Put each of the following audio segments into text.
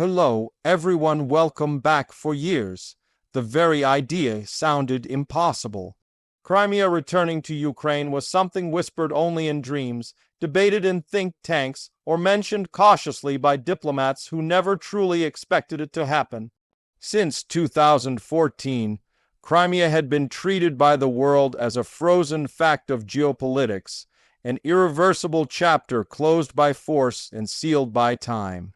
Hello, everyone, welcome back. For years, the very idea sounded impossible. Crimea returning to Ukraine was something whispered only in dreams, debated in think tanks, or mentioned cautiously by diplomats who never truly expected it to happen. Since 2014, Crimea had been treated by the world as a frozen fact of geopolitics, an irreversible chapter closed by force and sealed by time.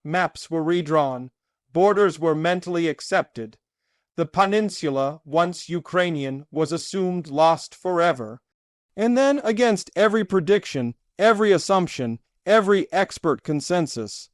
Maps were redrawn, borders were mentally accepted. The peninsula, once Ukrainian, was assumed lost forever. And then, against every prediction, every assumption, every expert consensus,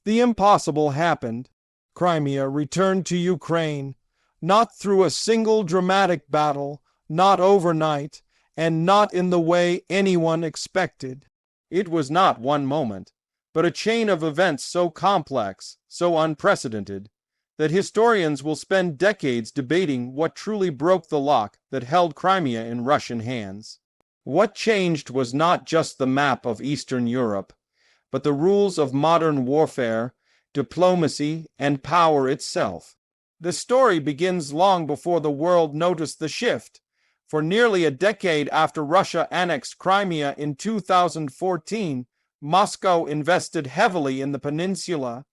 the impossible happened. Crimea returned to Ukraine, not through a single dramatic battle, not overnight, and not in the way anyone expected. It was not one moment, but a chain of events so complex, so unprecedented, that historians will spend decades debating what truly broke the lock that held Crimea in Russian hands. What changed was not just the map of Eastern Europe, but the rules of modern warfare, diplomacy, and power itself. The story begins long before the world noticed the shift. For nearly a decade after Russia annexed Crimea in 2014, Moscow invested heavily in the peninsula.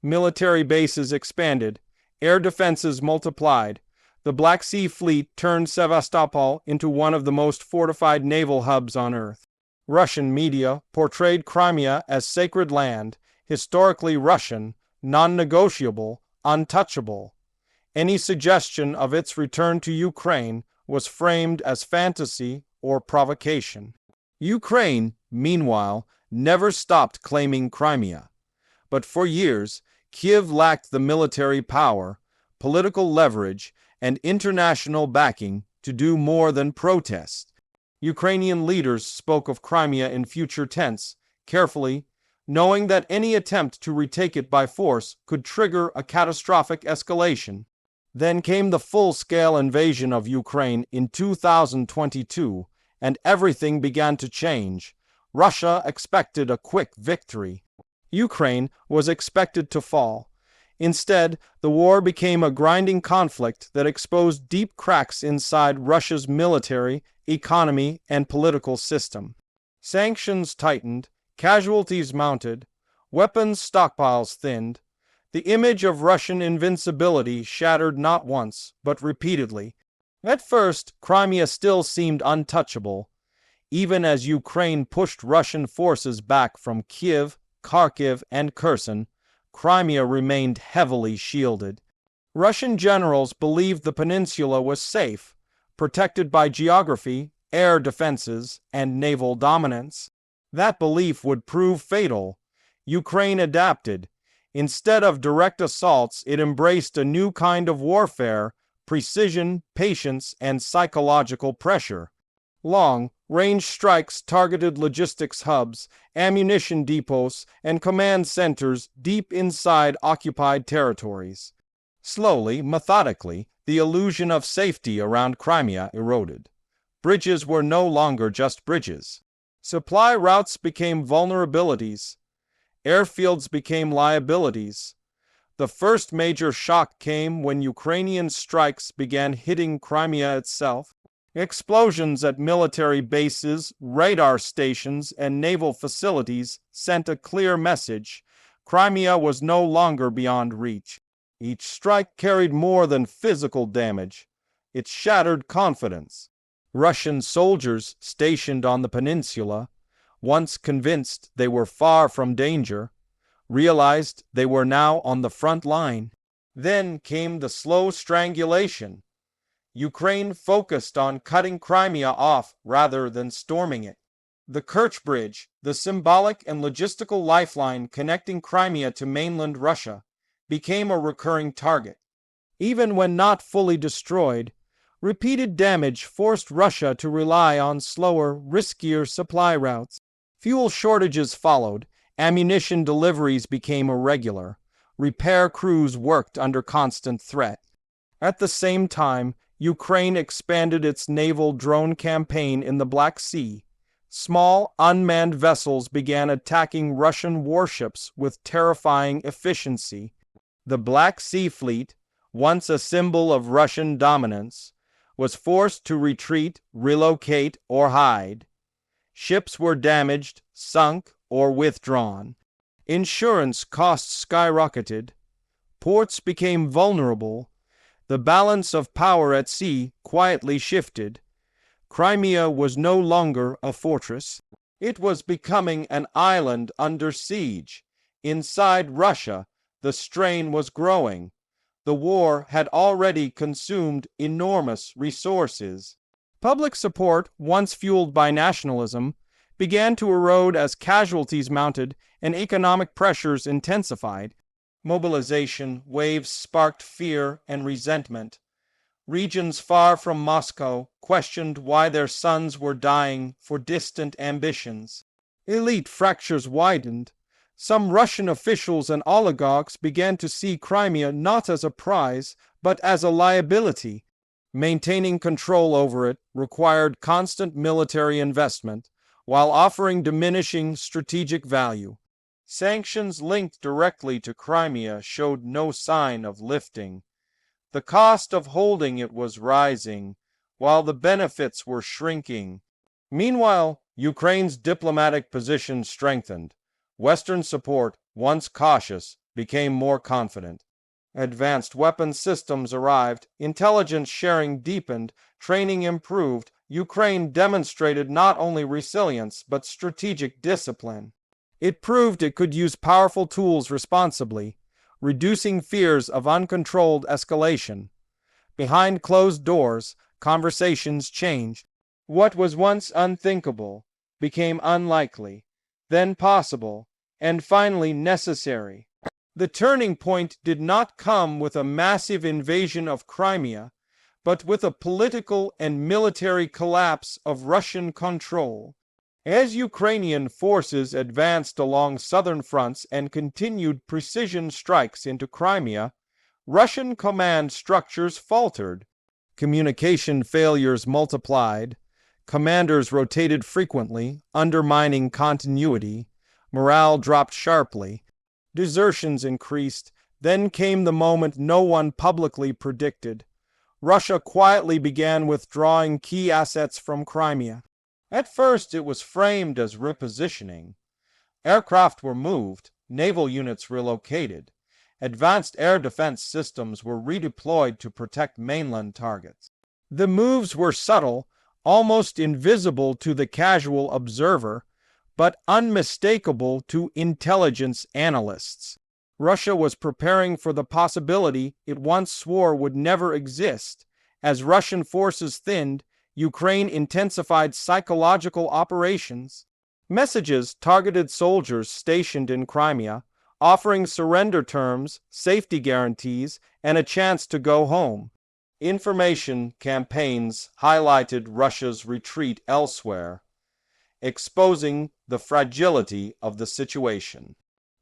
Military bases expanded, air defenses multiplied. The Black Sea Fleet turned Sevastopol into one of the most fortified naval hubs on Earth. Russian media portrayed Crimea as sacred land, historically Russian, non-negotiable, untouchable. Any suggestion of its return to Ukraine was framed as fantasy or provocation. Ukraine, meanwhile, never stopped claiming Crimea. But for years, Kiev lacked the military power, political leverage, and international backing to do more than protest. Ukrainian leaders spoke of Crimea in future tense, carefully, knowing that any attempt to retake it by force could trigger a catastrophic escalation. Then came the full-scale invasion of Ukraine in 2022, and everything began to change. Russia expected a quick victory. Ukraine was expected to fall. Instead, the war became a grinding conflict that exposed deep cracks inside Russia's military, economy, and political system. Sanctions tightened, casualties mounted, weapons stockpiles thinned. The image of Russian invincibility shattered not once, but repeatedly. At first, Crimea still seemed untouchable, even as Ukraine pushed Russian forces back from Kiev, Kharkiv, and Kherson. Crimea remained heavily shielded. Russian generals believed the peninsula was safe, protected by geography, air defenses, and naval dominance. That belief would prove fatal. Ukraine adapted. Instead of direct assaults, it embraced a new kind of warfare: precision, patience, and psychological pressure. Long-range strikes targeted logistics hubs, ammunition depots, and command centers deep inside occupied territories. Slowly, methodically, the illusion of safety around Crimea eroded. Bridges were no longer just bridges. Supply routes became vulnerabilities. Airfields became liabilities. The first major shock came when Ukrainian strikes began hitting Crimea itself. Explosions at military bases, radar stations, and naval facilities sent a clear message: Crimea was no longer beyond reach. Each strike carried more than physical damage. It shattered confidence. Russian soldiers stationed on the peninsula, once convinced they were far from danger, realized they were now on the front line. Then came the slow strangulation. Ukraine focused on cutting Crimea off rather than storming it. The Kerch Bridge, the symbolic and logistical lifeline connecting Crimea to mainland Russia, became a recurring target. Even when not fully destroyed, repeated damage forced Russia to rely on slower, riskier supply routes. Fuel shortages followed, ammunition deliveries became irregular, repair crews worked under constant threat. At the same time, Ukraine expanded its naval drone campaign in the Black Sea. Small, unmanned vessels began attacking Russian warships with terrifying efficiency. The Black Sea Fleet, once a symbol of Russian dominance, was forced to retreat, relocate, or hide. Ships were damaged, sunk, or withdrawn. Insurance costs skyrocketed. Ports became vulnerable. The balance of power at sea quietly shifted. Crimea was no longer a fortress. It was becoming an island under siege. Inside Russia, the strain was growing. The war had already consumed enormous resources. Public support, once fueled by nationalism, began to erode as casualties mounted and economic pressures intensified. Mobilization waves sparked fear and resentment. Regions far from Moscow questioned why their sons were dying for distant ambitions. Elite fractures widened. Some Russian officials and oligarchs began to see Crimea not as a prize, but as a liability. Maintaining control over it required constant military investment, while offering diminishing strategic value. Sanctions linked directly to Crimea showed no sign of lifting. The cost of holding it was rising, while the benefits were shrinking. Meanwhile, Ukraine's diplomatic position strengthened. Western support, once cautious, became more confident. Advanced weapons systems arrived, intelligence sharing deepened, training improved. Ukraine demonstrated not only resilience, but strategic discipline. It proved it could use powerful tools responsibly, reducing fears of uncontrolled escalation. Behind closed doors, conversations changed. What was once unthinkable became unlikely, then possible, and finally necessary. The turning point did not come with a massive invasion of Crimea, but with a political and military collapse of Russian control. As Ukrainian forces advanced along southern fronts and continued precision strikes into Crimea, Russian command structures faltered. Communication failures multiplied. Commanders rotated frequently, undermining continuity. Morale dropped sharply. Desertions increased. Then came the moment no one publicly predicted. Russia quietly began withdrawing key assets from Crimea. At first, it was framed as repositioning. Aircraft were moved, naval units relocated. Advanced air defense systems were redeployed to protect mainland targets. The moves were subtle, almost invisible to the casual observer, but unmistakable to intelligence analysts. Russia was preparing for the possibility it once swore would never exist. As Russian forces thinned, Ukraine intensified psychological operations. Messages targeted soldiers stationed in Crimea, offering surrender terms, safety guarantees, and a chance to go home. Information campaigns highlighted Russia's retreat elsewhere, exposing the fragility of the situation.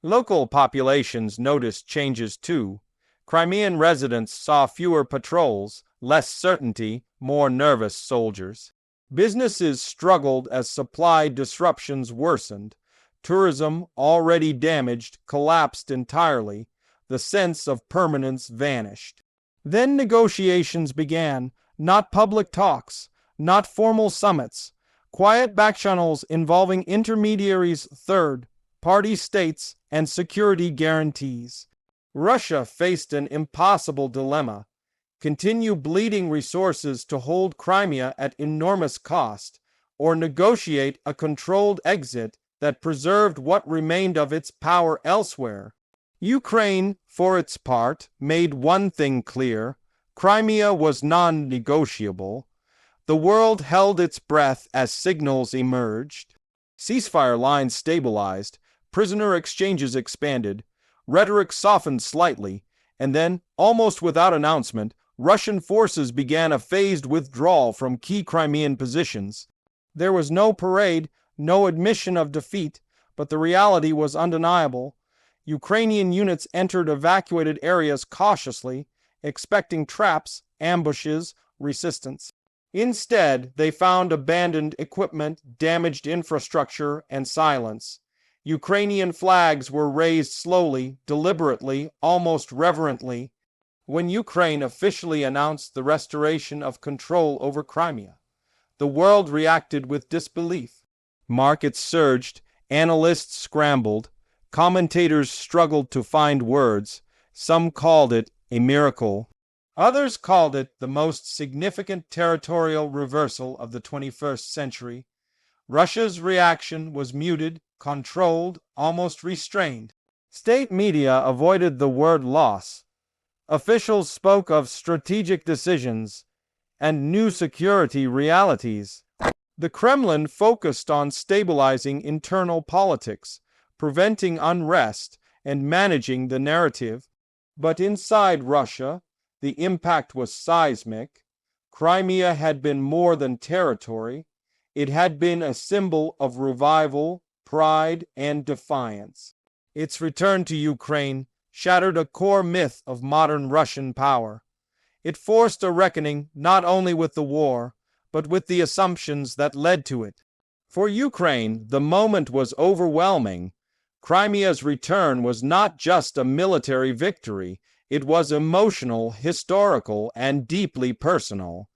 Local populations noticed changes too. Crimean residents saw fewer patrols, less certainty, more nervous soldiers. Businesses struggled as supply disruptions worsened. Tourism, already damaged, collapsed entirely. The sense of permanence vanished. Then negotiations began, not public talks, not formal summits, quiet backchannels involving intermediaries, third-party states, and security guarantees. Russia faced an impossible dilemma: continue bleeding resources to hold Crimea at enormous cost, or negotiate a controlled exit that preserved what remained of its power elsewhere. Ukraine, for its part, made one thing clear: Crimea was non-negotiable. The world held its breath as signals emerged. Ceasefire lines stabilized, prisoner exchanges expanded, rhetoric softened slightly, and then, almost without announcement, Russian forces began a phased withdrawal from key Crimean positions. There was no parade, no admission of defeat, but the reality was undeniable. Ukrainian units entered evacuated areas cautiously, expecting traps, ambushes, resistance. Instead, they found abandoned equipment, damaged infrastructure, and silence. Ukrainian flags were raised slowly, deliberately, almost reverently, when Ukraine officially announced the restoration of control over Crimea. The world reacted with disbelief. Markets surged, analysts scrambled, commentators struggled to find words. Some called it a miracle. Others called it the most significant territorial reversal of the 21st century. Russia's reaction was muted, controlled, almost restrained. State media avoided the word loss. Officials spoke of strategic decisions and new security realities. The Kremlin focused on stabilizing internal politics, preventing unrest, and managing the narrative. But inside Russia, the impact was seismic. Crimea had been more than territory. It had been a symbol of revival, pride, and defiance. Its return to Ukraine shattered a core myth of modern Russian power. It forced a reckoning not only with the war, but with the assumptions that led to it. For Ukraine, the moment was overwhelming. Crimea's return was not just a military victory, it was emotional, historical, and deeply personal.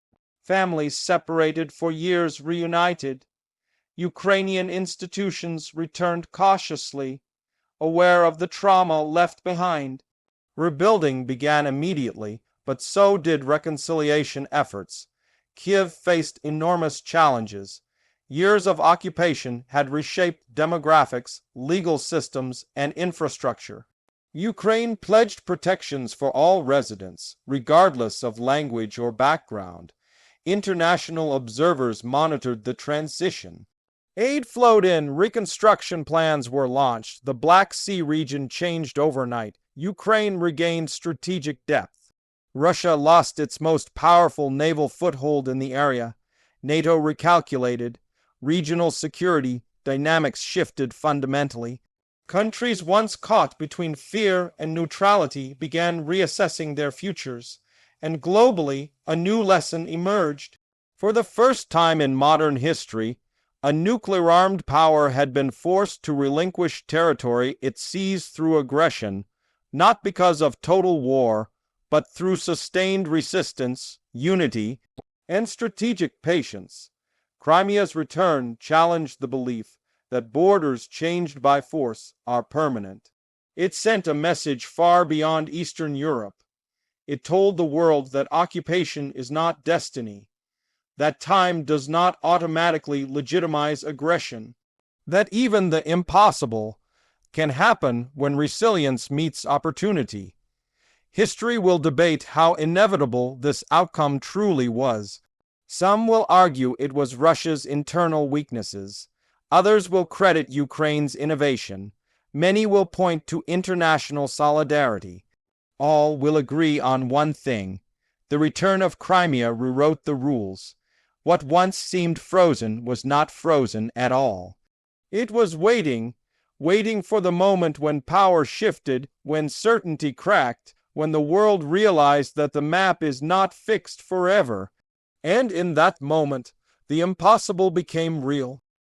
Families separated for years reunited. Ukrainian institutions returned cautiously, aware of the trauma left behind. Rebuilding began immediately, but so did reconciliation efforts. Kiev faced enormous challenges. Years of occupation had reshaped demographics, legal systems, and infrastructure. Ukraine pledged protections for all residents, regardless of language or background. International observers monitored the transition. Aid flowed in, reconstruction plans were launched, the Black Sea region changed overnight, Ukraine regained strategic depth. Russia lost its most powerful naval foothold in the area. NATO recalculated. Regional security dynamics shifted fundamentally. Countries once caught between fear and neutrality began reassessing their futures, and globally, a new lesson emerged. For the first time in modern history, a nuclear-armed power had been forced to relinquish territory it seized through aggression, not because of total war, but through sustained resistance, unity, and strategic patience. Crimea's return challenged the belief that borders changed by force are permanent. It sent a message far beyond Eastern Europe. It told the world that occupation is not destiny, that time does not automatically legitimize aggression, that even the impossible can happen when resilience meets opportunity. History will debate how inevitable this outcome truly was. Some will argue it was Russia's internal weaknesses. Others will credit Ukraine's innovation. Many will point to international solidarity. All will agree on one thing. The return of Crimea rewrote the rules. What once seemed frozen was not frozen at all. It was waiting for the moment when power shifted, when certainty cracked, when the world realized that the map is not fixed forever. And in that moment, the impossible became real.